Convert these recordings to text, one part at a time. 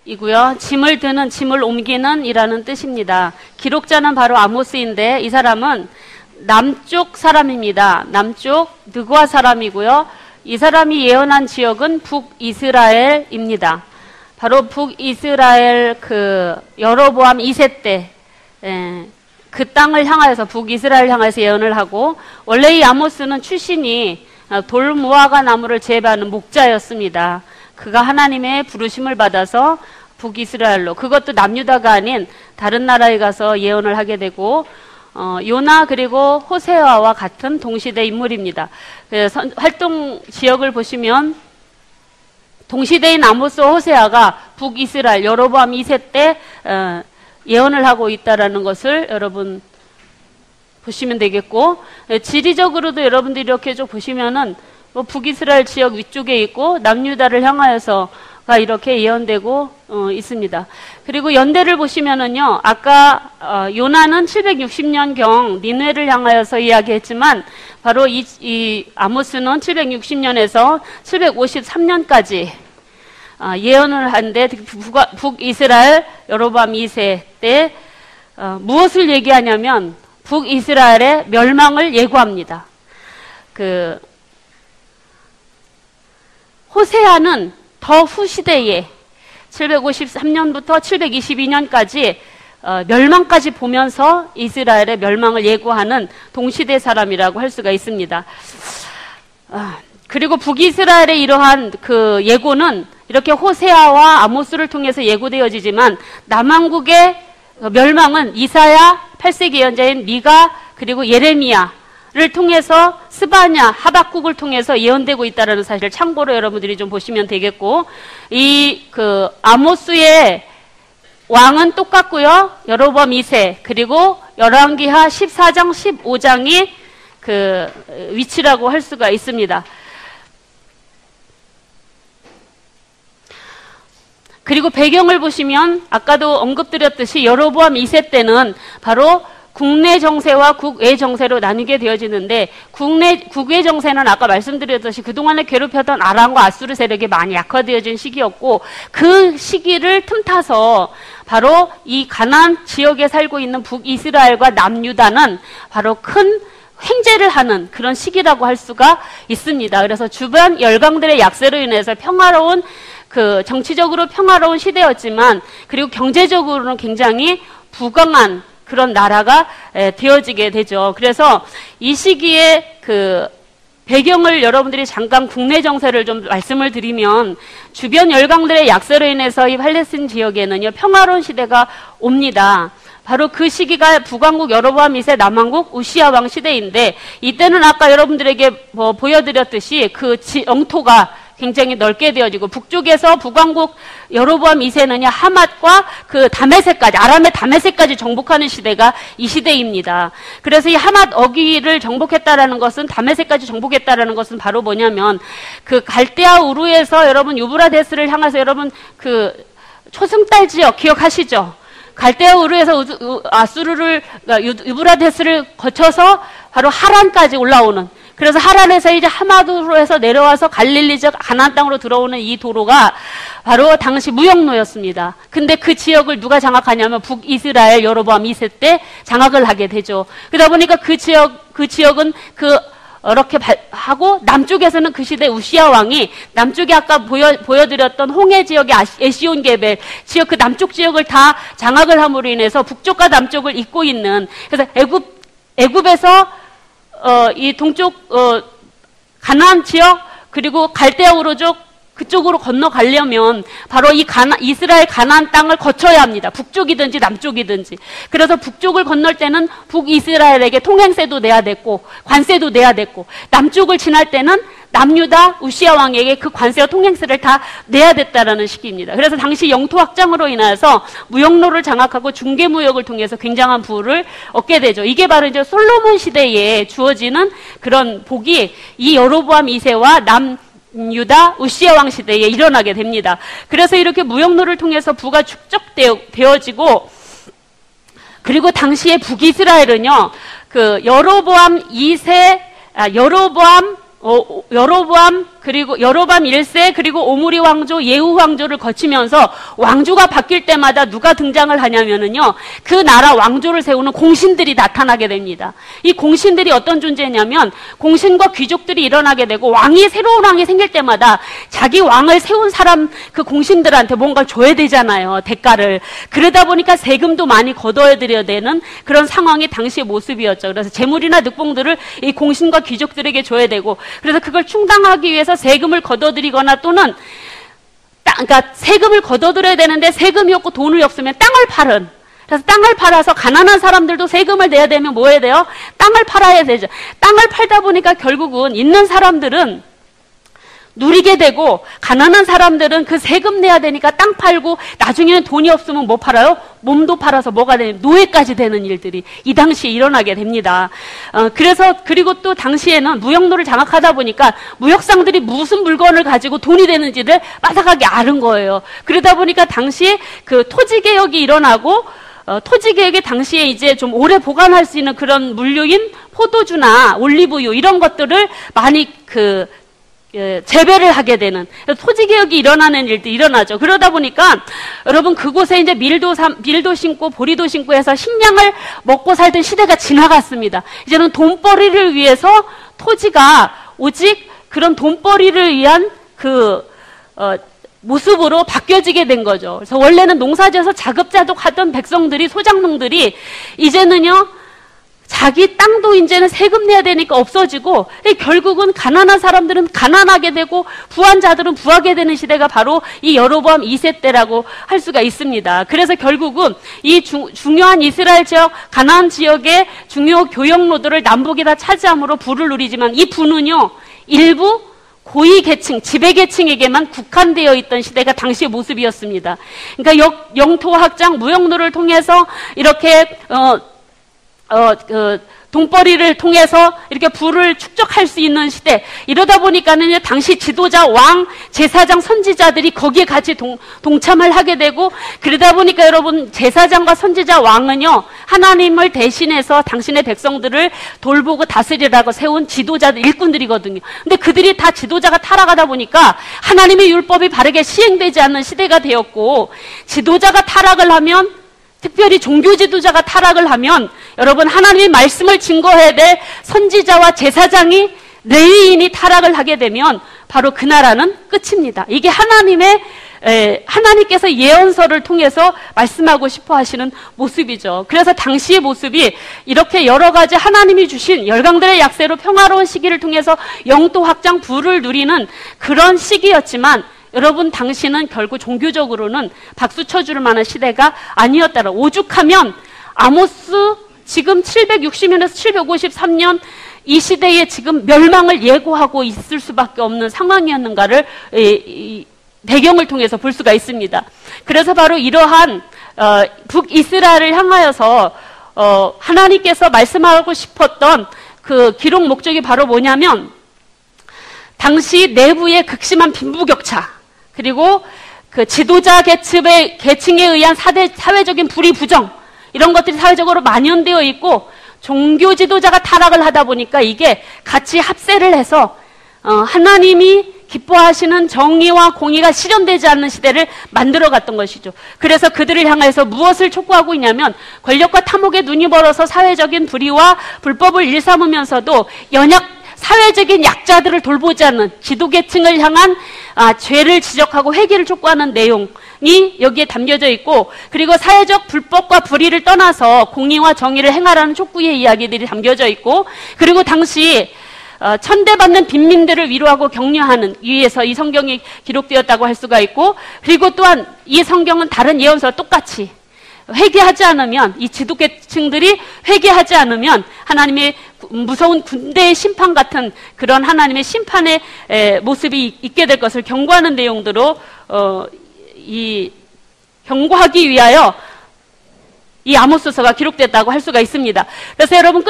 이고요. 짐을 드는, 짐을 옮기는 이라는 뜻입니다. 기록자는 바로 아모스인데 이 사람은 남쪽 사람입니다. 남쪽 느고아 사람이고요. 이 사람이 예언한 지역은 북이스라엘입니다. 바로 북이스라엘 여로보암 2세 때 그 땅을 향하여서 북이스라엘 향해서 예언을 하고, 원래 이 아모스는 출신이 돌무화과 나무를 재배하는 목자였습니다. 그가 하나님의 부르심을 받아서 북이스라엘로, 그것도 남유다가 아닌 다른 나라에 가서 예언을 하게 되고, 요나 그리고 호세아와 같은 동시대 인물입니다. 활동 지역을 보시면 동시대인 아모스와 호세아가 북이스라엘 여로보암 2세 때 예언을 하고 있다라는 것을 여러분 보시면 되겠고, 지리적으로도 여러분들이 이렇게 좀 보시면은 북이스라엘 지역 위쪽에 있고 남유다를 향하여서가 이렇게 예언되고 있습니다. 그리고 연대를 보시면은요, 아까 요나는 760년경 니느웨를 향하여서 이야기했지만 바로 이 아모스는 760년에서 753년까지 예언을 한데, 북이스라엘 여로보암 2세 때 무엇을 얘기하냐면 북이스라엘의 멸망을 예고합니다. 호세아는 더 후 시대에 753년부터 722년까지 멸망까지 보면서 이스라엘의 멸망을 예고하는 동시대 사람이라고 할 수가 있습니다. 그리고 북이스라엘의 이러한 예고는 이렇게 호세아와 아모스를 통해서 예고되어지지만, 남왕국의 멸망은 이사야 8세기 예언자인 미가 그리고 예레미야를 통해서 스바냐, 하박국을 통해서 예언되고 있다는 사실을 참고로 여러분들이 좀 보시면 되겠고, 아모스의 왕은 똑같고요. 여로보암 2세 그리고 열왕기하 14장 15장이 위치라고 할 수가 있습니다. 그리고 배경을 보시면 아까도 언급드렸듯이 여로보암 2세 때는 바로 국내 정세와 국외 정세로 나뉘게 되어지는데, 국외 정세는 아까 말씀드렸듯이 그동안에 괴롭혔던 아람과 아수르 세력이 많이 약화되어진 시기였고, 그 시기를 틈타서 바로 이 가나안 지역에 살고 있는 북이스라엘과 남유다는 바로 큰 횡재를 하는 그런 시기라고 할 수가 있습니다. 그래서 주변 열강들의 약세로 인해서 평화로운 정치적으로 평화로운 시대였지만, 그리고 경제적으로는 굉장히 부강한 그런 나라가 되어지게 되죠. 그래서 이 시기에 배경을 여러분들이 잠깐 국내 정세를 좀 말씀을 드리면, 주변 열강들의 약세로 인해서 이 팔레스틴 지역에는요, 평화로운 시대가 옵니다. 바로 그 시기가 북왕국 여로보암 2세, 남왕국 우시야 왕 시대인데, 이때는 아까 여러분들에게 보여드렸듯이 영토가 굉장히 넓게 되어지고, 북쪽에서 북왕국 여로보암 2세는요, 하맛과 다메섹까지, 아람의 다메섹까지 정복하는 시대가 이 시대입니다. 그래서 이 하맛 어귀를 정복했다라는 것은, 다메섹까지 정복했다라는 것은 바로 뭐냐면, 갈대아 우르에서 여러분 유브라데스를 향해서 여러분 초승달 지역 기억하시죠? 갈대아 우르에서 유브라데스를 거쳐서 바로 하란까지 올라오는, 그래서 하란에서 이제 하마드로 해서 내려와서 갈릴리 지역 가나안 땅으로 들어오는 이 도로가 바로 당시 무역로였습니다. 근데 그 지역을 누가 장악하냐면 북이스라엘 여로보암 2세 때 장악을 하게 되죠. 그러다 보니까 그 지역은 이렇게 하고, 남쪽에서는 그 시대 우시야 왕이 남쪽에 아까 보여드렸던 홍해 지역의 에시온 게벨 지역, 그 남쪽 지역을 다 장악을 함으로 인해서 북쪽과 남쪽을 잇고 있는, 그래서 애굽에서 이 동쪽 가나안 지역 그리고 갈대아 우르족 그쪽으로 건너가려면 바로 이스라엘 가나안 땅을 거쳐야 합니다. 북쪽이든지 남쪽이든지. 그래서 북쪽을 건널 때는 북이스라엘에게 통행세도 내야 됐고 관세도 내야 됐고, 남쪽을 지날 때는 남유다 우시야 왕에게 그 관세와 통행세를 다 내야 됐다라는 시기입니다. 그래서 당시 영토 확장으로 인해서 무역로를 장악하고 중개무역을 통해서 굉장한 부를 얻게 되죠. 이게 바로 이제 솔로몬 시대에 주어지는 그런 복이 이 여로보암 2세와 남유다 우시야 왕 시대에 일어나게 됩니다. 그래서 이렇게 무역로를 통해서 부가 축적되어지고, 그리고 당시에 북이스라엘은요, 여로보암 그리고 여로밤 1세, 그리고 오므리 왕조, 예후 왕조를 거치면서 왕조가 바뀔 때마다 누가 등장을 하냐면은요, 그 나라 왕조를 세우는 공신들이 나타나게 됩니다. 이 공신들이 어떤 존재냐면 공신과 귀족들이 일어나게 되고, 새로운 왕이 생길 때마다 자기 왕을 세운 사람, 그 공신들한테 뭔가를 줘야 되잖아요, 대가를. 그러다 보니까 세금도 많이 걷어들여야 되는 그런 상황이 당시의 모습이었죠. 그래서 재물이나 늑봉들을 이 공신과 귀족들에게 줘야 되고, 그래서 그걸 충당하기 위해서 세금을 걷어들이거나 또는 그러니까 세금을 걷어들여야 되는데 세금이 없고 돈이 없으면 땅을 팔은, 그래서 땅을 팔아서 가난한 사람들도 세금을 내야 되면 뭐 해야 돼요? 땅을 팔아야 되죠. 땅을 팔다 보니까 결국은 있는 사람들은 누리게 되고, 가난한 사람들은 그 세금 내야 되니까 땅 팔고, 나중에는 돈이 없으면 뭐 팔아요? 몸도 팔아서 뭐가 되는, 노예까지 되는 일들이 이 당시에 일어나게 됩니다. 그리고 또 당시에는 무역로를 장악하다 보니까 무역상들이 무슨 물건을 가지고 돈이 되는지를 빠삭하게 아는 거예요. 그러다 보니까 당시에 그 토지개혁이 일어나고, 토지개혁이 당시에 이제 좀 오래 보관할 수 있는 그런 물류인 포도주나 올리브유 이런 것들을 많이 재배를 하게 되는, 토지개혁이 일어나는 일도 일어나죠. 그러다 보니까 여러분 그곳에 이제 밀도 심고 보리도 심고 해서 식량을 먹고 살던 시대가 지나갔습니다. 이제는 돈벌이를 위해서 토지가 오직 그런 돈벌이를 위한 모습으로 바뀌어지게 된 거죠. 그래서 원래는 농사지어서 자급자족 하던 백성들이, 소작농들이 이제는요, 자기 땅도 이제는 세금 내야 되니까 없어지고, 결국은 가난한 사람들은 가난하게 되고 부한 자들은 부하게 되는 시대가 바로 이 여로보암 2세 때라고 할 수가 있습니다. 그래서 결국은 이 중요한 이스라엘 지역, 가나안 지역의 중요 교역로들을 남북이 다 차지함으로 부를 누리지만, 이 부는요 일부 고위 계층, 지배 계층에게만 국한되어 있던 시대가 당시의 모습이었습니다. 그러니까 영토 확장, 무역로를 통해서 이렇게 돈벌이를 통해서 이렇게 부를 축적할 수 있는 시대. 이러다 보니까는 당시 지도자, 왕, 제사장, 선지자들이 거기에 같이 동참을 하게 되고, 그러다 보니까 여러분 제사장과 선지자, 왕은요 하나님을 대신해서 당신의 백성들을 돌보고 다스리라고 세운 지도자들, 일꾼들이거든요. 근데 그들이 다 지도자가 타락하다 보니까 하나님의 율법이 바르게 시행되지 않는 시대가 되었고, 지도자가 타락을 하면, 특별히 종교 지도자가 타락을 하면 여러분 하나님의 말씀을 증거해야 될 선지자와 제사장이, 레위인이 타락을 하게 되면 바로 그 나라는 끝입니다. 이게 하나님께서 예언서를 통해서 말씀하고 싶어 하시는 모습이죠. 그래서 당시의 모습이 이렇게 여러 가지 하나님이 주신 열강들의 약세로 평화로운 시기를 통해서 영토 확장, 부를 누리는 그런 시기였지만, 여러분 당시는 결국 종교적으로는 박수 쳐줄 만한 시대가 아니었다라. 오죽하면 아모스 지금 760년에서 753년 이 시대에 지금 멸망을 예고하고 있을 수밖에 없는 상황이었는가를 배경을 통해서 볼 수가 있습니다. 그래서 바로 이러한 북이스라엘을 향하여서 하나님께서 말씀하고 싶었던 그 기록 목적이 바로 뭐냐면, 당시 내부의 극심한 빈부격차, 그리고 그 지도자 계층에 의한 사회적인 불의, 부정, 이런 것들이 사회적으로 만연되어 있고, 종교 지도자가 타락을 하다 보니까 이게 같이 합세를 해서 하나님이 기뻐하시는 정의와 공의가 실현되지 않는 시대를 만들어갔던 것이죠. 그래서 그들을 향해서 무엇을 촉구하고 있냐면, 권력과 탐욕에 눈이 멀어서 사회적인 불의와 불법을 일삼으면서도 사회적인 약자들을 돌보지 않는 지도계층을 향한 죄를 지적하고 회개를 촉구하는 내용이 여기에 담겨져 있고, 그리고 사회적 불법과 불의를 떠나서 공의와 정의를 행하라는 촉구의 이야기들이 담겨져 있고, 그리고 당시 천대받는 빈민들을 위로하고 격려하는 위에서 이 성경이 기록되었다고 할 수가 있고, 그리고 또한 이 성경은 다른 예언서와 똑같이 회개하지 않으면, 이 지도계층들이 회개하지 않으면 하나님의 무서운 군대의 심판 같은 그런 하나님의 심판의 모습이 있게 될 것을 경고하는 내용들로 경고하기 위하여 이 아모스서가 기록됐다고 할 수가 있습니다. 그래서 여러분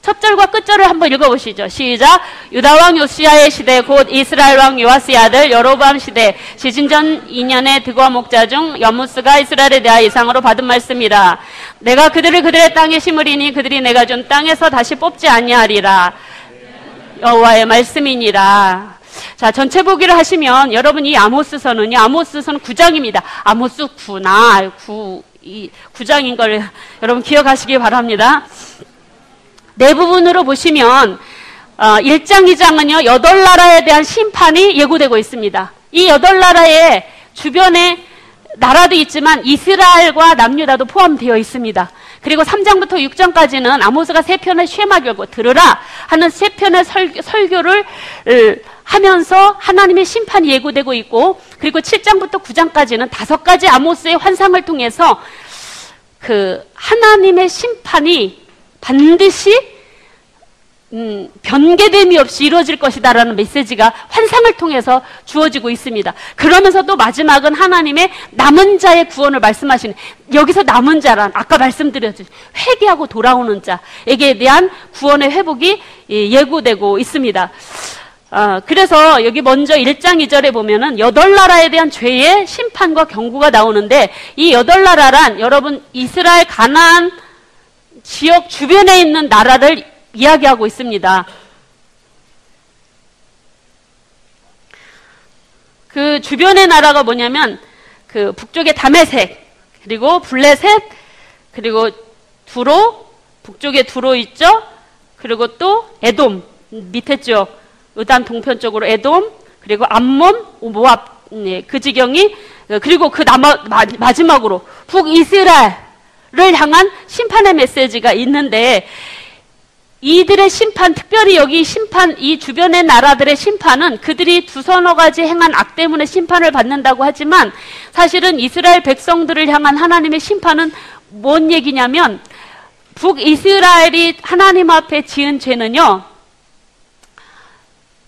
첫 절과 끝절을 한번 읽어보시죠. 시작. 유다왕 요시야의 시대, 곧 이스라엘 왕 요아스의 아들 여로보암 시대, 시진전 2년에 드고와 목자 중 여무스가 이스라엘에 대하여 이상으로 받은 말씀이라. 내가 그들을 그들의 땅에 심으리니 그들이 내가 준 땅에서 다시 뽑지 아니하리라. 여호와의 말씀이니라. 자, 전체 보기를 하시면 여러분 이 아모스서는요, 아모스서는 9장입니다. 아모스 9나 9장인 걸 여러분 기억하시기 바랍니다. 네 부분으로 보시면 1장, 2장은요 8나라에 대한 심판이 예고되고 있습니다. 이 8나라의 주변에 나라도 있지만 이스라엘과 남유다도 포함되어 있습니다. 그리고 3장부터 6장까지는 아모스가 3편의 쉐마 결고 들으라 하는 3편의 설교를 하면서 하나님의 심판이 예고되고 있고, 그리고 7장부터 9장까지는 5가지 아모스의 환상을 통해서 그 하나님의 심판이 반드시 변개됨이 없이 이루어질 것이다라는 메시지가 환상을 통해서 주어지고 있습니다. 그러면서 또 마지막은 하나님의 남은 자의 구원을 말씀하시는, 여기서 남은 자란 아까 말씀드렸듯이 회개하고 돌아오는 자에게 대한 구원의 회복이 예고되고 있습니다. 그래서 여기 먼저 1장 2절에 보면은 8나라에 대한 죄의 심판과 경고가 나오는데, 이 8나라란 여러분 이스라엘 가나안 지역 주변에 있는 나라를 이야기하고 있습니다. 그 주변의 나라가 뭐냐면 그 북쪽에 다메섹, 그리고 블레셋, 그리고 두로, 북쪽에 두로 있죠. 그리고 또 에돔 밑에 쪽 의단 동편 쪽으로 에돔, 그리고 암몬, 모압, 그 지경이, 그리고 그 마지막으로 북이스라엘을 향한 심판의 메시지가 있는데, 이들의 심판, 특별히 여기 심판, 이 주변의 나라들의 심판은 그들이 두서너 가지 행한 악 때문에 심판을 받는다고 하지만, 사실은 이스라엘 백성들을 향한 하나님의 심판은 뭔 얘기냐면, 북이스라엘이 하나님 앞에 지은 죄는요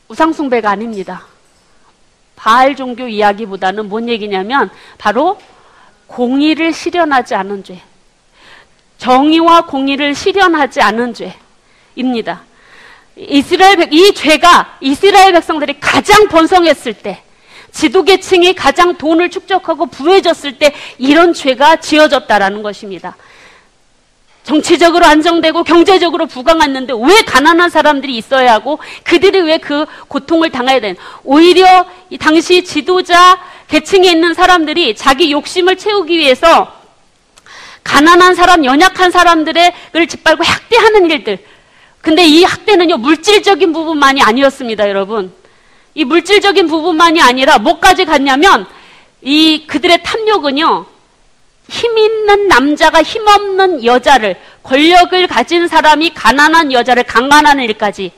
우상숭배가 아닙니다. 바알 종교 이야기보다는 뭔 얘기냐면 바로 공의를 실현하지 않은 죄, 정의와 공의를 실현하지 않은 죄입니다. 이 죄가 이스라엘 백성들이 가장 번성했을 때, 지도계층이 가장 돈을 축적하고 부해졌을 때 이런 죄가 지어졌다라는 것입니다. 정치적으로 안정되고 경제적으로 부강했는데 왜 가난한 사람들이 있어야 하고 그들이 왜 그 고통을 당해야 되는, 오히려 이 당시 지도자 계층에 있는 사람들이 자기 욕심을 채우기 위해서 가난한 사람, 연약한 사람들을 짓밟고 학대하는 일들. 근데 이 학대는요 물질적인 부분만이 아니었습니다. 여러분, 이 물질적인 부분만이 아니라 뭐까지 갔냐면 이 그들의 탐욕은요, 힘 있는 남자가 힘없는 여자를, 권력을 가진 사람이 가난한 여자를 강간하는 일까지,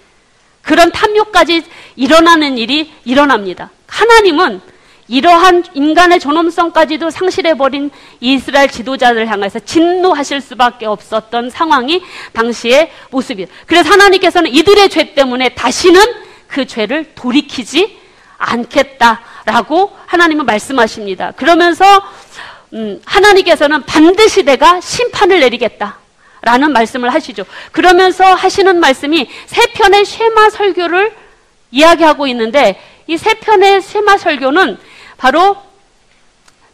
그런 탐욕까지 일어나는 일이 일어납니다. 하나님은 이러한 인간의 존엄성까지도 상실해버린 이스라엘 지도자를 향해서 진노하실 수밖에 없었던 상황이 당시의 모습이에요. 그래서 하나님께서는 이들의 죄 때문에 다시는 그 죄를 돌이키지 않겠다라고 하나님은 말씀하십니다. 그러면서 하나님께서는 반드시 내가 심판을 내리겠다라는 말씀을 하시죠. 그러면서 하시는 말씀이 3편의 쉐마 설교를 이야기하고 있는데, 이 3편의 쉐마 설교는 바로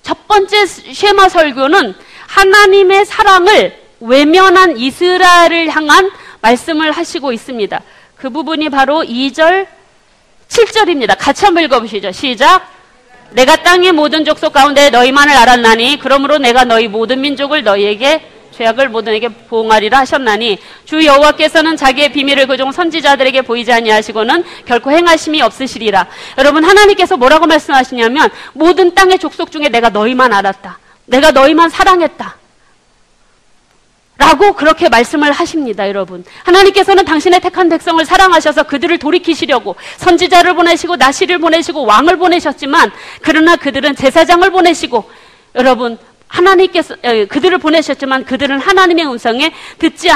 첫 번째 쉐마 설교는 하나님의 사랑을 외면한 이스라엘을 향한 말씀을 하시고 있습니다. 그 부분이 바로 2절, 7절입니다. 같이 한번 읽어보시죠. 시작. 내가 땅의 모든 족속 가운데 너희만을 알았나니 그러므로 내가 너희 모든 민족을 너희에게 죄악을 모든에게 보응하리라 하셨나니, 주 여호와께서는 자기의 비밀을 그종 선지자들에게 보이지 아니하시고는 결코 행하심이 없으시리라. 여러분, 하나님께서 뭐라고 말씀하시냐면 모든 땅의 족속 중에 내가 너희만 알았다, 내가 너희만 사랑했다 라고 그렇게 말씀을 하십니다. 여러분, 하나님께서는 당신의 택한 백성을 사랑하셔서 그들을 돌이키시려고 선지자를 보내시고 나시를 보내시고 왕을 보내셨지만, 그러나 그들은 제사장을 보내시고, 여러분, 하나님께서 그들을 보내셨지만 그들은 하나님의 음성에 듣지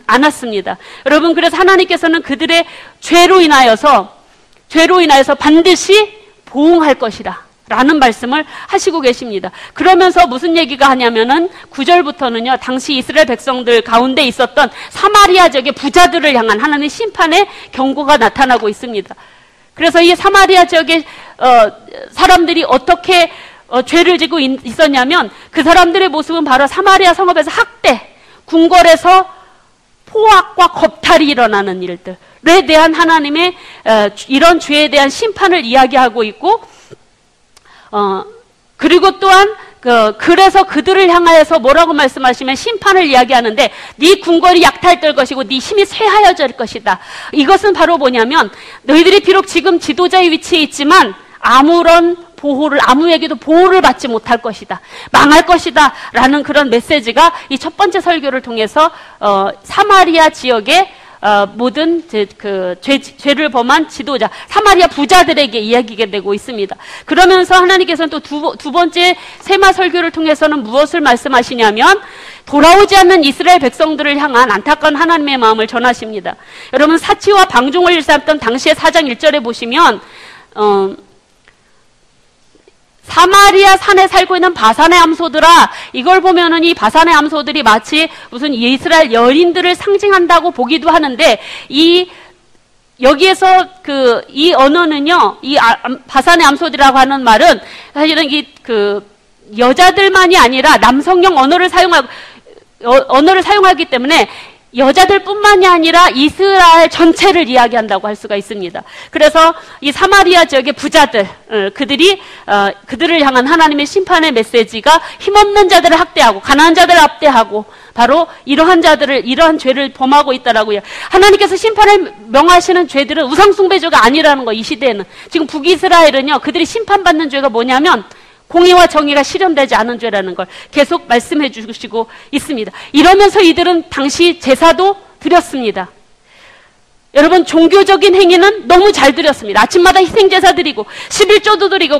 않았습니다. 여러분, 그래서 하나님께서는 그들의 죄로 인하여서 반드시 보응할 것이다 라는 말씀을 하시고 계십니다. 그러면서 무슨 얘기가 하냐면은 9절부터는요, 당시 이스라엘 백성들 가운데 있었던 사마리아 지역의 부자들을 향한 하나님의 심판의 경고가 나타나고 있습니다. 그래서 이 사마리아 지역의 사람들이 어떻게 죄를 지고 있었냐면, 그 사람들의 모습은 바로 사마리아 성읍에서 학대, 궁궐에서 포악과 겁탈이 일어나는 일들을 대한 하나님의 이런 죄에 대한 심판을 이야기하고 있고, 그리고 또한 그래서 그들을 향하여서 뭐라고 말씀하시면 심판을 이야기하는데, 네 궁궐이 약탈될 것이고 네 힘이 쇠하여질 것이다. 이것은 바로 뭐냐면, 너희들이 비록 지금 지도자의 위치에 있지만 아무에게도 보호를 받지 못할 것이다, 망할 것이다 라는 그런 메시지가 이 첫 번째 설교를 통해서 사마리아 지역의 모든 죄를 범한 지도자, 사마리아 부자들에게 이야기가 되고 있습니다. 그러면서 하나님께서는 또 두 번째 세마 설교를 통해서는 무엇을 말씀하시냐면, 돌아오지 않는 이스라엘 백성들을 향한 안타까운 하나님의 마음을 전하십니다. 여러분, 사치와 방종을 일삼던 당시의 4장 1절에 보시면 사마리아 산에 살고 있는 바산의 암소들아, 이걸 보면은 이 바산의 암소들이 마치 무슨 이스라엘 여인들을 상징한다고 보기도 하는데, 여기에서 이 언어는요, 바산의 암소들이라고 하는 말은 사실은 여자들만이 아니라 남성용 언어를 사용하기 때문에 여자들뿐만이 아니라 이스라엘 전체를 이야기한다고 할 수가 있습니다. 그래서 이 사마리아 지역의 부자들, 그들을 향한 하나님의 심판의 메시지가 힘없는 자들을 학대하고 가난한 자들을 압대하고 바로 이러한 죄를 범하고 있다라고요. 하나님께서 심판을 명하시는 죄들은 우상숭배죄가 아니라는 거, 이 시대에는. 지금 북이스라엘은요, 그들이 심판받는 죄가 뭐냐면 공의와 정의가 실현되지 않은 죄라는 걸 계속 말씀해 주시고 있습니다. 이러면서 이들은 당시 제사도 드렸습니다. 여러분, 종교적인 행위는 너무 잘 드렸습니다. 아침마다 희생제사 드리고 11조도 드리고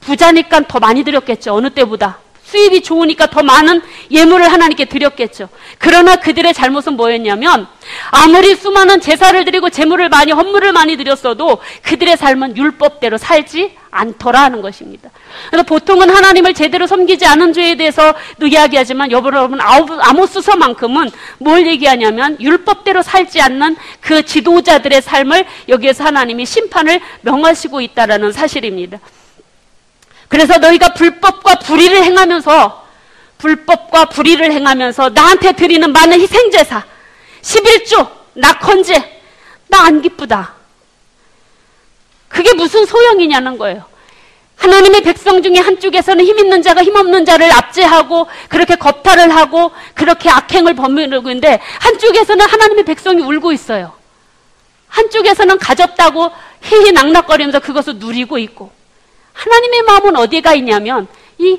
부자니까 더 많이 드렸겠죠. 어느 때보다. 수입이 좋으니까 더 많은 예물을 하나님께 드렸겠죠. 그러나 그들의 잘못은 뭐였냐면, 아무리 수많은 제사를 드리고 헌물을 많이 드렸어도 그들의 삶은 율법대로 살지 않더라 하는 것입니다. 그래서 보통은 하나님을 제대로 섬기지 않은 죄에 대해서도 이야기하지만, 여러분, 아모스서만큼은 뭘 얘기하냐면 율법대로 살지 않는 그 지도자들의 삶을 여기에서 하나님이 심판을 명하시고 있다라는 사실입니다. 그래서 너희가 불법과 불의를 행하면서 나한테 드리는 많은 희생제사, 11조, 낙헌제, 나 안 기쁘다. 그게 무슨 소용이냐는 거예요. 하나님의 백성 중에 한쪽에서는 힘 있는 자가 힘 없는 자를 압제하고 그렇게 겁탈을 하고 그렇게 악행을 범하고 있는데, 한쪽에서는 하나님의 백성이 울고 있어요. 한쪽에서는 가졌다고 희희낙낙거리면서 그것을 누리고 있고, 하나님의 마음은 어디가 있냐면 이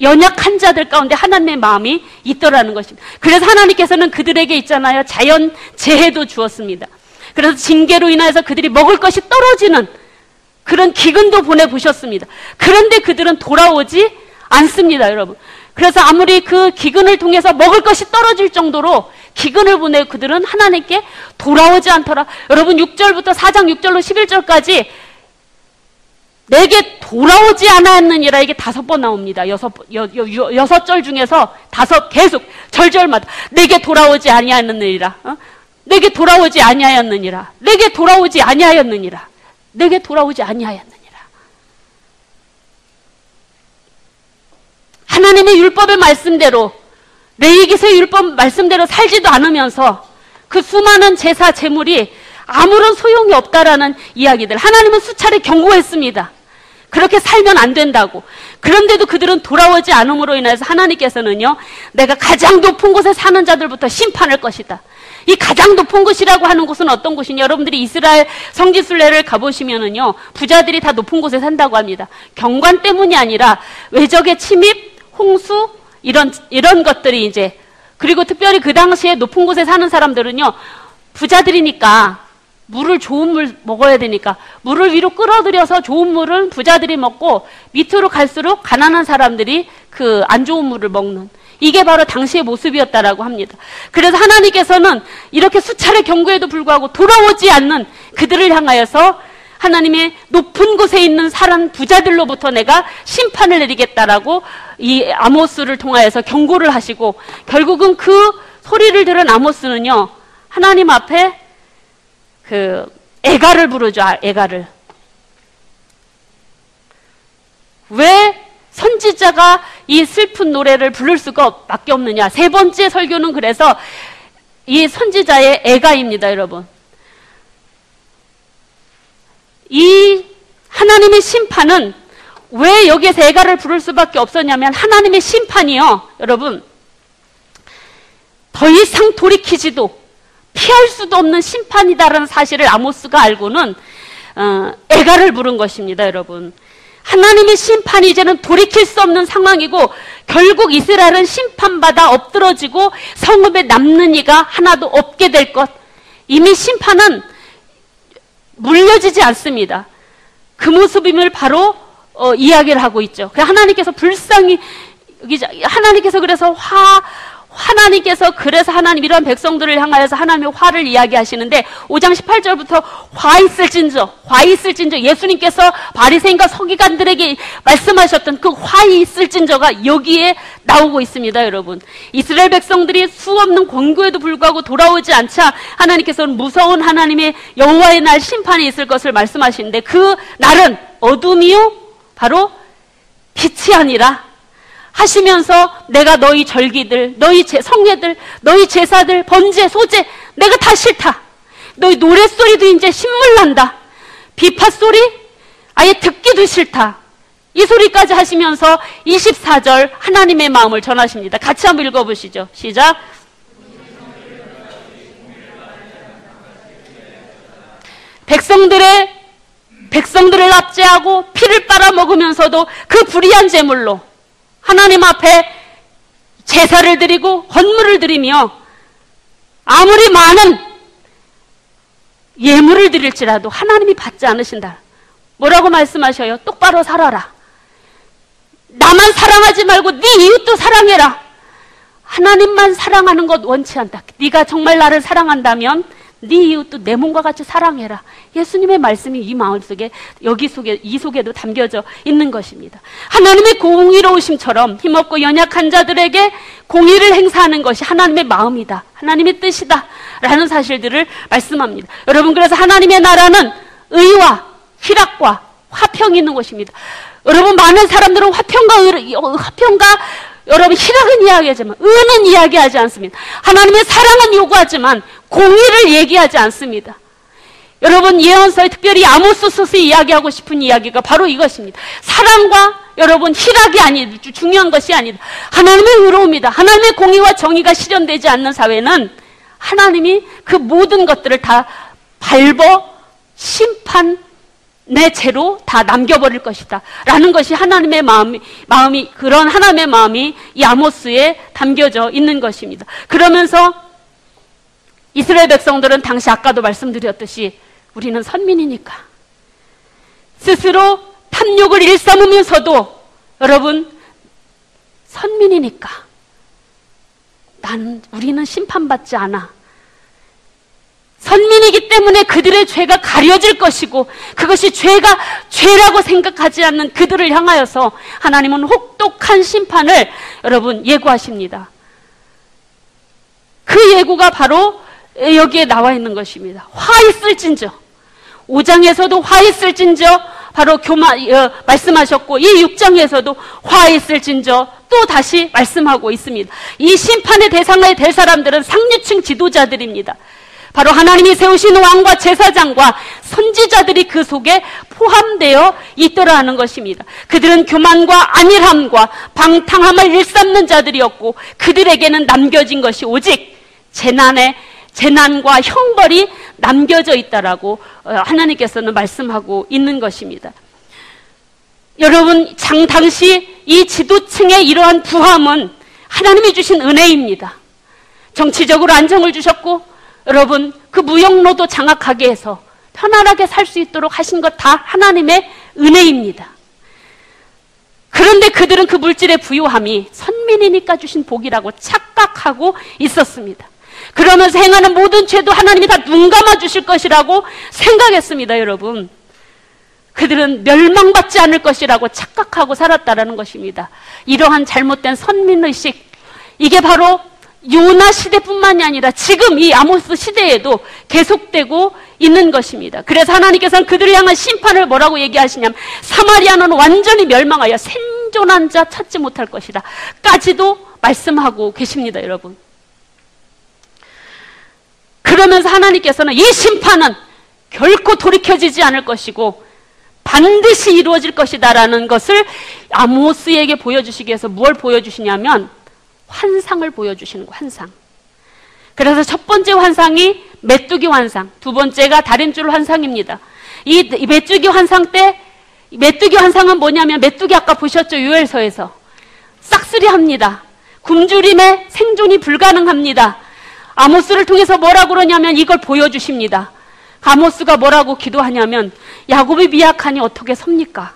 연약한 자들 가운데 하나님의 마음이 있더라는 것입니다. 그래서 하나님께서는 그들에게 있잖아요, 자연 재해도 주었습니다. 그래서 징계로 인해서 그들이 먹을 것이 떨어지는 그런 기근도 보내보셨습니다. 그런데 그들은 돌아오지 않습니다, 여러분. 그래서 아무리 그 기근을 통해서 먹을 것이 떨어질 정도로 기근을 보내고 그들은 하나님께 돌아오지 않더라. 여러분, 4장 6절로 11절까지 내게 돌아오지 않았느니라, 이게 5번 나옵니다. 6절 중에서 5, 계속 절절마다 내게 돌아오지 아니하였느니라, 내게 돌아오지 아니하였느니라, 내게 돌아오지 아니하였느니라, 내게 돌아오지 아니하였느니라. 하나님의 율법의 말씀대로, 레위기서의 율법 말씀대로 살지도 않으면서 그 수많은 제사 제물이 아무런 소용이 없다라는 이야기들, 하나님은 수차례 경고했습니다. 그렇게 살면 안 된다고. 그런데도 그들은 돌아오지 않음으로 인해서 하나님께서는요, 내가 가장 높은 곳에 사는 자들부터 심판할 것이다. 이 가장 높은 곳이라고 하는 곳은 어떤 곳이냐? 여러분들이 이스라엘 성지순례를 가보시면은요, 부자들이 다 높은 곳에 산다고 합니다. 경관 때문이 아니라 외적의 침입, 홍수, 이런 것들이 이제, 그리고 특별히 그 당시에 높은 곳에 사는 사람들은요, 부자들이니까 좋은 물 먹어야 되니까 물을 위로 끌어들여서 좋은 물은 부자들이 먹고 밑으로 갈수록 가난한 사람들이 그 안 좋은 물을 먹는, 이게 바로 당시의 모습이었다라고 합니다. 그래서 하나님께서는 이렇게 수차례 경고에도 불구하고 돌아오지 않는 그들을 향하여서 하나님의 높은 곳에 있는 사람 부자들로부터 내가 심판을 내리겠다라고 이 아모스를 통하여서 경고를 하시고, 결국은 그 소리를 들은 아모스는요, 하나님 앞에 애가를 부르죠. 애가를. 왜 선지자가 이 슬픈 노래를 부를 수밖에 없느냐? 3번째 설교는 그래서 이 선지자의 애가입니다, 여러분. 이 하나님의 심판은 왜 여기에서 애가를 부를 수밖에 없었냐면 하나님의 심판이요, 여러분, 더 이상 돌이키지도 피할 수도 없는 심판이다라는 사실을 아모스가 알고는 애가를 부른 것입니다, 여러분. 하나님의 심판이 이제는 돌이킬 수 없는 상황이고 결국 이스라엘은 심판받아 엎드러지고 성읍에 남는 이가 하나도 없게 될 것. 이미 심판은 물려지지 않습니다. 그 모습임을 바로 이야기를 하고 있죠. 하나님께서 불쌍히 하나님께서 그래서 하나님 이런 백성들을 향하여서 하나님의 화를 이야기하시는데 5장 18절부터 화 있을진저 예수님께서 바리새인과 서기관들에게 말씀하셨던 그 화 있을진저가 여기에 나오고 있습니다, 여러분. 이스라엘 백성들이 수없는 권고에도 불구하고 돌아오지 않자 하나님께서는 무서운 하나님의 여호와의 날 심판이 있을 것을 말씀하시는데 그 날은 어둠이요 바로 빛이 아니라 하시면서 내가 너희 절기들, 너희 성례들, 너희 제사들, 번제, 소제 내가 다 싫다. 너희 노랫소리도 이제 신물난다. 비파소리 아예 듣기도 싫다. 이 소리까지 하시면서 24절 하나님의 마음을 전하십니다. 같이 한번 읽어보시죠. 시작. 백성들을 납제하고 피를 빨아먹으면서도 그 불의한 제물로 하나님 앞에 제사를 드리고 헌물을 드리며 아무리 많은 예물을 드릴지라도 하나님이 받지 않으신다. 뭐라고 말씀하셔요? 똑바로 살아라. 나만 사랑하지 말고 네 이웃도 사랑해라. 하나님만 사랑하는 것 원치 않다. 네가 정말 나를 사랑한다면 네 이웃도 내 몸과 같이 사랑해라. 예수님의 말씀이 이 마음속에 이 속에도 담겨져 있는 것입니다. 하나님의 공의로우심처럼 힘없고 연약한 자들에게 공의를 행사하는 것이 하나님의 마음이다. 하나님의 뜻이다. 라는 사실들을 말씀합니다. 여러분, 그래서 하나님의 나라는 의와 희락과 화평이 있는 것입니다. 여러분, 많은 사람들은 화평과 여러분 희락은 이야기하지만 의는 이야기하지 않습니다. 하나님의 사랑은 요구하지만 공의를 얘기하지 않습니다. 여러분, 예언서에 특별히 아모스서에 이야기하고 싶은 이야기가 바로 이것입니다. 사랑과 여러분 희락이 중요한 것이 아니다. 하나님의 의로움이다. 하나님의 공의와 정의가 실현되지 않는 사회는 하나님이 그 모든 것들을 다 밟어 심판의 죄로 다 남겨버릴 것이다 라는 것이 하나님의 마음이 그런 하나님의 마음이 이 아모스에 담겨져 있는 것입니다. 그러면서 이스라엘 백성들은 당시 아까도 말씀드렸듯이 우리는 선민이니까 스스로 탐욕을 일삼으면서도 여러분 선민이니까 우리는 심판받지 않아. 선민이기 때문에 그들의 죄가 가려질 것이고 그것이 죄라고 생각하지 않는 그들을 향하여서 하나님은 혹독한 심판을 여러분 예고하십니다. 그 예고가 바로 여기에 나와 있는 것입니다. 화 있을진저 5장에서도 화 있을진저 바로 말씀하셨고 이 6장에서도 화 있을진저 또 다시 말씀하고 있습니다. 이 심판의 대상이 될 사람들은 상류층 지도자들입니다. 바로 하나님이 세우신 왕과 제사장과 선지자들이 그 속에 포함되어 있더라 하는 것입니다. 그들은 교만과 안일함과 방탕함을 일삼는 자들이었고 그들에게는 남겨진 것이 오직 재난과 형벌이 남겨져 있다라고 하나님께서는 말씀하고 있는 것입니다. 여러분, 당시 이 지도층의 이러한 부함은 하나님이 주신 은혜입니다. 정치적으로 안정을 주셨고 여러분, 그 무역로도 장악하게 해서 편안하게 살 수 있도록 하신 것 다 하나님의 은혜입니다. 그런데 그들은 그 물질의 부요함이 선민이니까 주신 복이라고 착각하고 있었습니다. 그러면서 행하는 모든 죄도 하나님이 다 눈 감아 주실 것이라고 생각했습니다, 여러분. 그들은 멸망받지 않을 것이라고 착각하고 살았다라는 것입니다. 이러한 잘못된 선민의식, 이게 바로 요나 시대뿐만이 아니라 지금 이 아모스 시대에도 계속되고 있는 것입니다. 그래서 하나님께서는 그들을 향한 심판을 뭐라고 얘기하시냐면 사마리아는 완전히 멸망하여 생존한 자 찾지 못할 것이다 까지도 말씀하고 계십니다, 여러분. 그러면서 하나님께서는 이 심판은 결코 돌이켜지지 않을 것이고 반드시 이루어질 것이다라는 것을 아모스에게 보여주시기 위해서 무엇을 보여주시냐면 환상을 보여주시는 거예요. 환상. 그래서 첫 번째 환상이 메뚜기 환상, 두 번째가 다림줄 환상입니다. 이 메뚜기 환상 때, 메뚜기 환상은 뭐냐면, 메뚜기 아까 보셨죠? 요엘서에서. 싹쓸이합니다. 굶주림에 생존이 불가능합니다. 아모스를 통해서 뭐라고 그러냐면 이걸 보여주십니다. 아모스가 뭐라고 기도하냐면, 야곱이 미약하니 어떻게 섭니까?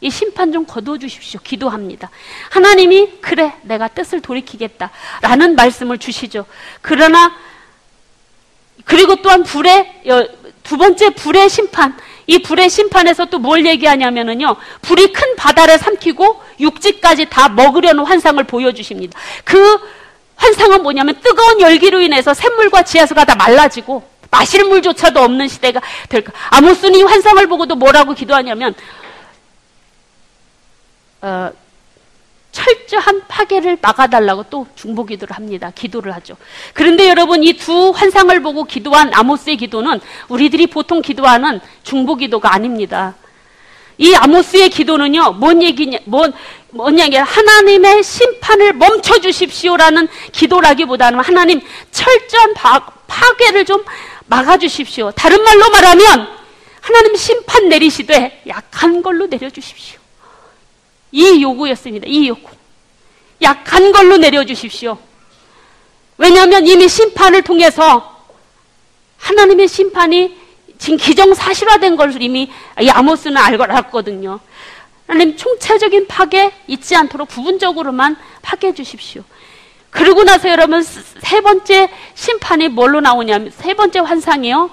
이 심판 좀 거둬주십시오. 기도합니다. 하나님이 그래 내가 뜻을 돌이키겠다 라는 말씀을 주시죠. 그러나 그리고 또한 두 번째 불의 심판, 이 불의 심판에서 또 뭘 얘기하냐면은요, 불이 큰 바다를 삼키고 육지까지 다 먹으려는 환상을 보여주십니다. 그 환상은 뭐냐면 뜨거운 열기로 인해서 샘물과 지하수가 다 말라지고 마실 물조차도 없는 시대가 될까. 아모스는 이 환상을 보고도 뭐라고 기도하냐면 철저한 파괴를 막아달라고 또 중보기도를 합니다. 기도를 하죠. 그런데 여러분, 이 두 환상을 보고 기도한 아모스의 기도는 우리들이 보통 기도하는 중보기도가 아닙니다. 이 아모스의 기도는요, 뭔 얘기냐, 하나님의 심판을 멈춰주십시오라는 기도라기보다는 하나님 철저한 파괴를 좀 막아주십시오. 다른 말로 말하면 하나님 심판 내리시되 약한 걸로 내려주십시오. 이 요구였습니다. 이 요구. 약한 걸로 내려주십시오. 왜냐하면 이미 심판을 통해서 하나님의 심판이 지금 기정사실화된 것을 이미 이 아모스는 알았거든요. 하나님 총체적인 파괴 있지 않도록 부분적으로만 파괴해 주십시오. 그러고 나서 여러분 세 번째 심판이 뭘로 나오냐면, 세 번째 환상이요,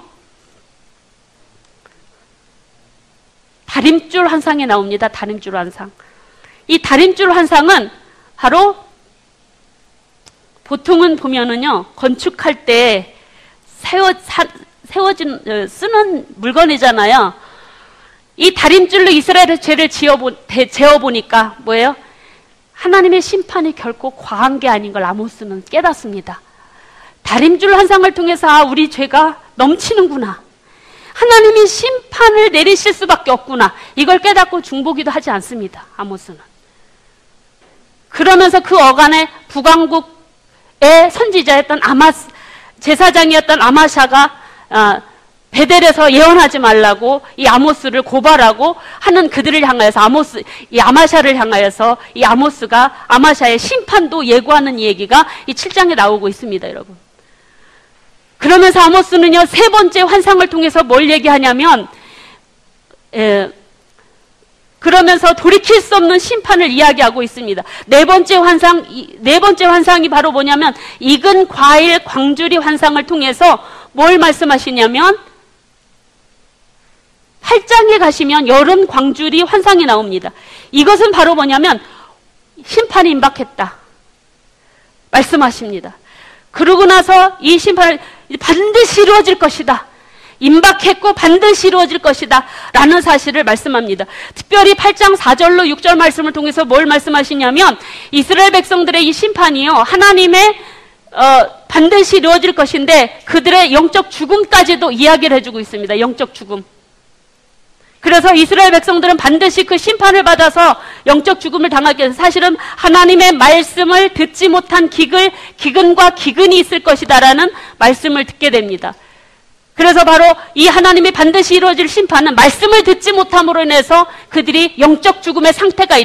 다림줄 환상이 나옵니다. 다림줄 환상. 이 다림줄 환상은 바로 보통은 보면은요, 건축할 때 쓰는 물건이잖아요. 이 다림줄로 이스라엘의 죄를 재어보니까 뭐예요? 하나님의 심판이 결코 과한 게 아닌 걸 아모스는 깨닫습니다. 다림줄 환상을 통해서 우리 죄가 넘치는구나. 하나님이 심판을 내리실 수밖에 없구나. 이걸 깨닫고 중보기도 하지 않습니다. 아모스는. 그러면서 그 어간에 북왕국의 선지자였던 제사장이었던 아마샤가 베델에서 예언하지 말라고 이 아모스를 고발하고 하는 그들을 향하여서 이 아마샤를 향하여서 이 아모스가 아마샤의 심판도 예고하는 얘기가 이 7장에 나오고 있습니다, 여러분. 그러면서 아모스는요, 세 번째 환상을 통해서 뭘 얘기하냐면, 그러면서 돌이킬 수 없는 심판을 이야기하고 있습니다. 네 번째 환상이 바로 뭐냐면, 익은 과일 광주리 환상을 통해서 뭘 말씀하시냐면, 8장에 가시면 여름 광주리 환상이 나옵니다. 이것은 바로 뭐냐면, 심판이 임박했다 말씀하십니다. 그러고 나서 이 심판을 반드시 이루어질 것이다. 임박했고 반드시 이루어질 것이다 라는 사실을 말씀합니다. 특별히 8장 4절로 6절 말씀을 통해서 뭘 말씀하시냐면, 이스라엘 백성들의 이 심판이요, 하나님의 반드시 이루어질 것인데 그들의 영적 죽음까지도 이야기를 해주고 있습니다. 영적 죽음. 그래서 이스라엘 백성들은 반드시 그 심판을 받아서 영적 죽음을 당하게 해서 사실은 하나님의 말씀을 듣지 못한 기근과 기근이 있을 것이다라는 말씀을 듣게 됩니다. 그래서 바로 이 하나님이 반드시 이루어질 심판은 말씀을 듣지 못함으로 인해서 그들이 영적 죽음의 상태가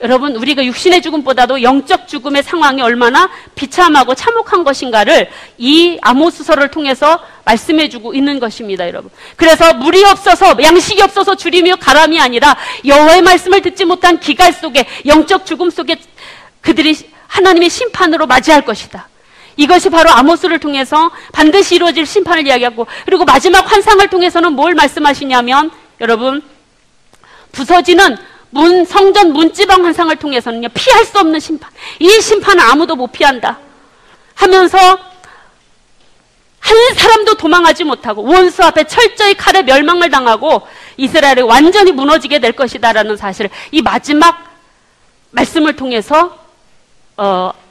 여러분, 우리가 육신의 죽음보다도 영적 죽음의 상황이 얼마나 비참하고 참혹한 것인가를 이 아모스서를 통해서 말씀해주고 있는 것입니다, 여러분. 그래서 물이 없어서, 양식이 없어서 주림이요 가람이 아니라 여호와의 말씀을 듣지 못한 기갈 속에, 영적 죽음 속에 그들이 하나님의 심판으로 맞이할 것이다. 이것이 바로 아모스를 통해서 반드시 이루어질 심판을 이야기하고, 그리고 마지막 환상을 통해서는 뭘 말씀하시냐면, 여러분, 부서지는 성전 문지방 환상을 통해서는요, 피할 수 없는 심판, 이 심판은 아무도 못 피한다 하면서 한 사람도 도망하지 못하고 원수 앞에 철저히 칼에 멸망을 당하고 이스라엘이 완전히 무너지게 될 것이다라는 사실을 이 마지막 말씀을 통해서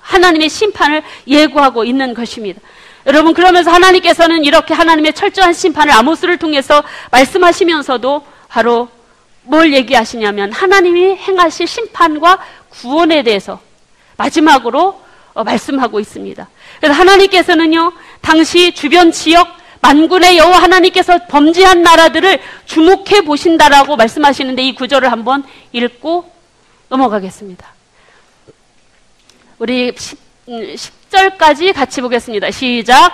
하나님의 심판을 예고하고 있는 것입니다. 여러분, 그러면서 하나님께서는 이렇게 하나님의 철저한 심판을 아모스를 통해서 말씀하시면서도 바로 뭘 얘기하시냐면 하나님이 행하실 심판과 구원에 대해서 마지막으로 말씀하고 있습니다. 그래서 하나님께서는요, 당시 주변 지역 만군의 여호와 하나님께서 범죄한 나라들을 주목해 보신다라고 말씀하시는데, 이 구절을 한번 읽고 넘어가겠습니다. 우리 10절까지 같이 보겠습니다. 시작.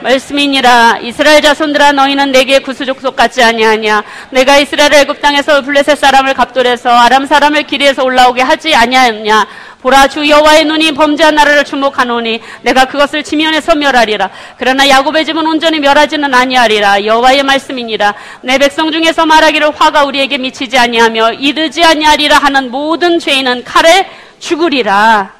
말씀이니라. 이스라엘 자손들아, 너희는 내게 구수족속 같지 아니하냐. 내가 이스라엘 애굽 땅에서 블레셋 사람을 갑돌해서 아람 사람을 길에서 올라오게 하지 아니하였냐. 보라, 주 여호와의 눈이 범죄한 나라를 주목하노니 내가 그것을 지면에서 멸하리라. 그러나 야곱의 집은 온전히 멸하지는 아니하리라. 여호와의 말씀이니라. 내 백성 중에서 말하기를 화가 우리에게 미치지 아니하며 이르지 아니하리라 하는 모든 죄인은 칼에 죽으리라.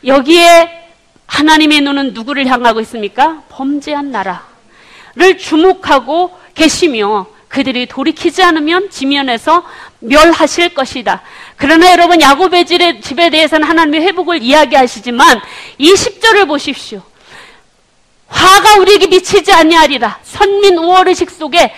여기에 하나님의 눈은 누구를 향하고 있습니까? 범죄한 나라를 주목하고 계시며 그들이 돌이키지 않으면 지면에서 멸하실 것이다. 그러나 여러분, 야곱의 집에 대해서는 하나님의 회복을 이야기하시지만 이 10절을 보십시오. 화가 우리에게 미치지 아니하리라. 선민 우월의식 속에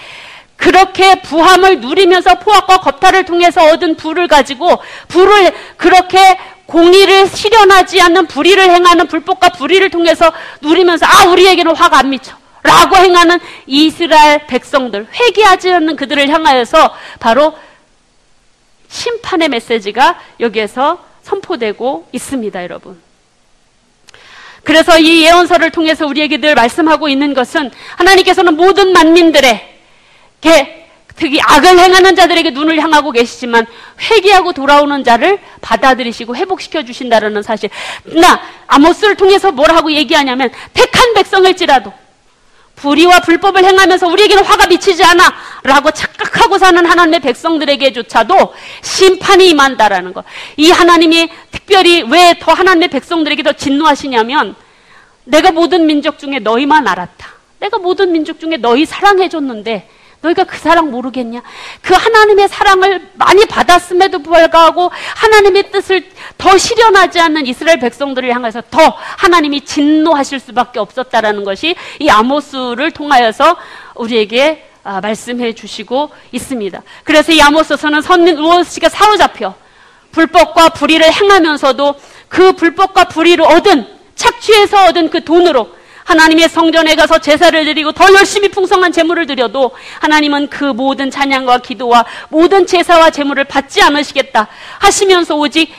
그렇게 부함을 누리면서 포악과 겁탈을 통해서 얻은 부를 가지고 부를 그렇게 공의를 실현하지 않는 불의를 행하는 불법과 불의를 통해서 누리면서 우리에게는 화가 안 미쳐 라고 행하는 이스라엘 백성들, 회개하지 않는 그들을 향하여서 바로 심판의 메시지가 여기에서 선포되고 있습니다, 여러분. 그래서 이 예언서를 통해서 우리에게 늘 말씀하고 있는 것은 하나님께서는 모든 만민들에게, 특히 악을 행하는 자들에게 눈을 향하고 계시지만 회개하고 돌아오는 자를 받아들이시고 회복시켜 주신다는 사실. 아모스를 통해서 뭘 하고 얘기하냐면, 택한 백성일지라도 불의와 불법을 행하면서 우리에게는 화가 미치지 않아 라고 착각하고 사는 하나님의 백성들에게조차도 심판이 임한다라는 것. 이 하나님이 특별히 왜 더 하나님의 백성들에게 더 진노하시냐면, 내가 모든 민족 중에 너희만 알았다. 내가 모든 민족 중에 너희 사랑해줬는데 너희가 그 사랑 모르겠냐? 그 하나님의 사랑을 많이 받았음에도 불구하고 하나님의 뜻을 더 실현하지 않는 이스라엘 백성들을 향해서 더 하나님이 진노하실 수밖에 없었다라는 것이 이 아모스를 통하여서 우리에게 말씀해 주시고 있습니다. 그래서 이 아모스서는 선민 우월의식에 사로잡혀 불법과 불의를 행하면서도 그 불법과 불의를 착취해서 얻은 그 돈으로 하나님의 성전에 가서 제사를 드리고 더 열심히 풍성한 제물을 드려도 하나님은 그 모든 찬양과 기도와 모든 제사와 제물을 받지 않으시겠다 하시면서 오직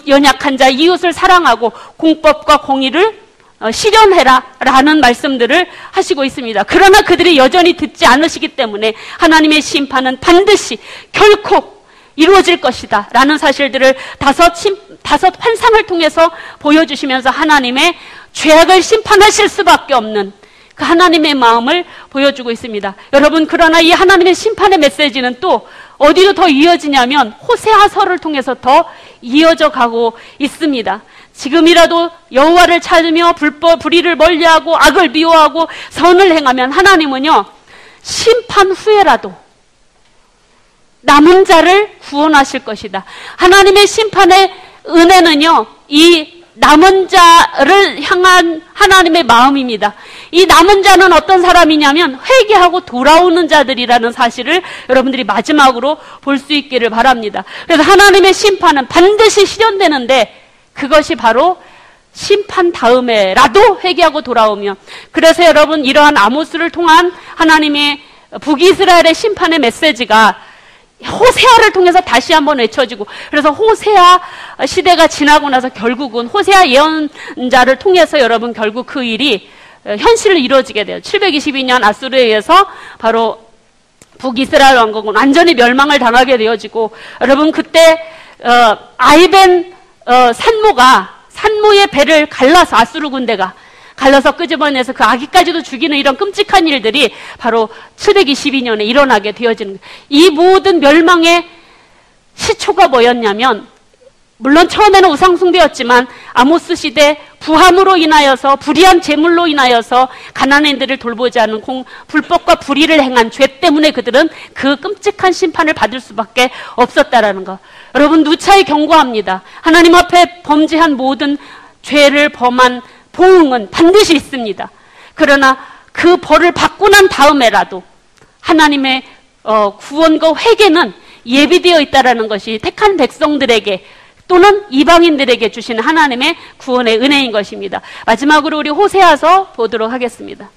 연약한 자, 이웃을 사랑하고 공법과 공의를 실현해라 라는 말씀들을 하시고 있습니다. 그러나 그들이 여전히 듣지 않으시기 때문에 하나님의 심판은 반드시 결코 이루어질 것이다 라는 사실들을 다섯 환상을 통해서 보여주시면서 하나님의 죄악을 심판하실 수밖에 없는 그 하나님의 마음을 보여주고 있습니다. 여러분, 그러나 이 하나님의 심판의 메시지는 또 어디로 더 이어지냐면 호세아서를 통해서 더 이어져 가고 있습니다. 지금이라도 여호와를 찾으며 불의를 멀리하고 악을 미워하고 선을 행하면 하나님은요, 심판 후에라도 남은 자를 구원하실 것이다. 하나님의 심판의 은혜는요, 이 남은 자를 향한 하나님의 마음입니다. 이 남은 자는 어떤 사람이냐면 회개하고 돌아오는 자들이라는 사실을 여러분들이 마지막으로 볼 수 있기를 바랍니다. 그래서 하나님의 심판은 반드시 실현되는데 그것이 바로 심판 다음에라도 회개하고 돌아오면, 그래서 여러분, 이러한 아모스를 통한 하나님의 북이스라엘의 심판의 메시지가 호세아를 통해서 다시 한번 외쳐지고, 그래서 호세아 시대가 지나고 나서 결국은 호세아 예언자를 통해서 여러분 결국 그 일이 현실로 이루어지게 돼요. 722년 아수르에 의해서 바로 북이스라엘 왕국은 완전히 멸망을 당하게 되어지고, 여러분 그때 아이벤 산모의 배를 갈라서, 아수르 군대가 갈라서 끄집어내서 그 아기까지도 죽이는 이런 끔찍한 일들이 바로 722년에 일어나게 되어지는 거예요. 이 모든 멸망의 시초가 뭐였냐면, 물론 처음에는 우상숭배였지만 아모스 시대 부함으로 인하여서, 불의한 재물로 인하여서 가나안인들을 돌보지 않은 불법과 불의를 행한 죄 때문에 그들은 그 끔찍한 심판을 받을 수밖에 없었다라는 거. 여러분, 누차히 경고합니다. 하나님 앞에 범죄한 모든 죄를 범한 보응은 반드시 있습니다. 그러나 그 벌을 받고 난 다음에라도 하나님의 구원과 회개는 예비되어 있다라는 것이 택한 백성들에게 또는 이방인들에게 주시는 하나님의 구원의 은혜인 것입니다. 마지막으로 우리 호세아서 보도록 하겠습니다.